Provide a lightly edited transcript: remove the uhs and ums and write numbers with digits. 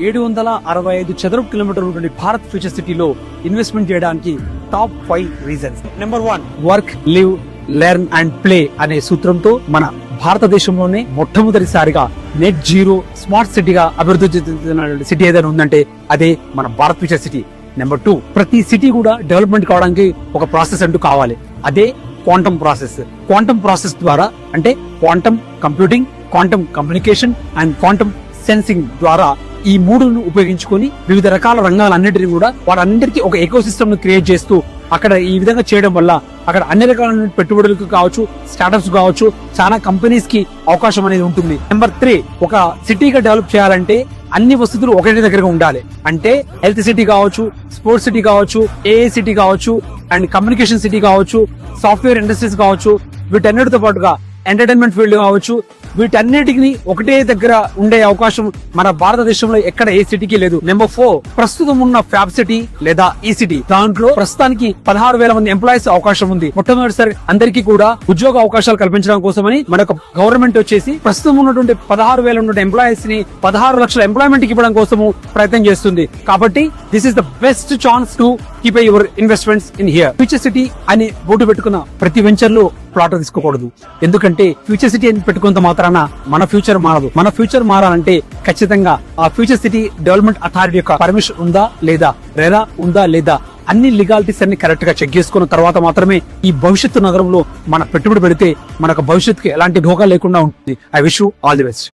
765 చదరపు కిలోమీటర్ల నుండి భారత్ ఫ్యూచర్ సిటీలో ఇన్వెస్ట్మెంట్ చేయడానికి top 5 reasons. Number 1, work, live, learn and play అనే సూత్రంతో మన భారతదేశంలోనే మొట్టమొదటిసారిగా నెట్ జీరో స్మార్ట్ సిటీగా అభివృద్ధి చెందుతున్న సిటీ ఏదైనా ఉందంటే అదే మన భారత్ ఫ్యూచర్ సిటీ. నెంబర్ 2, ప్రతి సిటీ కూడా డెవలప్మెంట్ కావడానికి ఒక ప్రాసెస్ అంటూ కావాలి. అదే క్వాంటమ్ ప్రాసెస్. క్వాంటమ్ ప్రాసెస్ ద్వారా అంటే quantum computing, quantum communication and quantum sensing ద్వారా ఈ మూడును ఉపయోగించుకొని వివిధ రకాల రంగాలన్నింటినీ కూడా వాటన్నిటికీ ఒక ఎకో సిస్టమ్ ను క్రియేట్ చేస్తూ అక్కడ ఈ విధంగా చేయడం వల్ల అక్కడ అన్ని రకాల పెట్టుబడులకు కావచ్చు, స్టార్టప్స్ కావచ్చు, చాలా కంపెనీస్ కి అవకాశం అనేది ఉంటుంది. నెంబర్ 3, ఒక సిటీగా డెవలప్ చేయాలంటే అన్ని వసతులు ఒకటి దగ్గరగా ఉండాలి. అంటే హెల్త్ సిటీ కావచ్చు, స్పోర్ట్స్ సిటీ కావచ్చు, ఏఏ సిటీ కావచ్చు అండ్ కమ్యూనికేషన్ సిటీ కావచ్చు, సాఫ్ట్వేర్ ఇండస్ట్రీస్ కావచ్చు, వీటన్నిటితో పాటుగా ఎంటర్టైన్మెంట్ ఫీల్డ్ కావచ్చు, వీటన్నిటిని ఒకటే దగ్గర ఉండే అవకాశం మన భారతదేశంలో ఎక్కడ ఏ సిటీకి లేదు. నెంబర్ 4, ప్రస్తుతం ఉన్న ఫ్యాబ్ సిటీ లేదా ఈ సిటీ, దాంట్లో ప్రస్తుతానికి 16,000 మంది ఎంప్లాయీస్ అవకాశం ఉంది. మొట్టమొదటిసారి అందరికీ కూడా ఉద్యోగ అవకాశాలు కల్పించడం కోసమని మనకు గవర్నమెంట్ వచ్చేసి ప్రస్తుతం ఉన్నటువంటి 16,000 ఉన్న ఎంప్లాయీస్ ని 16 లక్షల ఎంప్లాయ్మెంట్ ఇవ్వడం కోసము ప్రయత్నం చేస్తుంది. కాబట్టి this is the best chance to keep your investments in here. Future city అని బోర్డు పెట్టుకున్న ప్రతి వెంచర్ లో ప్లాట్ తీసుకోకూడదు. ఎందుకంటే ఫ్యూచర్ సిటీ అని పెట్టుకున్నంత మాత్రాన మన ఫ్యూచర్ మారదు. మన ఫ్యూచర్ మారాలంటే ఖచ్చితంగా ఆ ఫ్యూచర్ సిటీ డెవలప్మెంట్ అథారిటీ యొక్క పర్మిషన్ ఉందా లేదా, రెరా ఉందా లేదా, అన్ని లీగాలిటీస్ అన్ని కరెక్ట్ గా చెక్ చేసుకున్న తర్వాత మాత్రమే ఈ భవిష్యత్తు నగరంలో మన పెట్టుబడి పెడితే మనకు భవిష్యత్తుకి ఎలాంటి ఢోకా లేకుండా ఉంటుంది. I wish you all the best.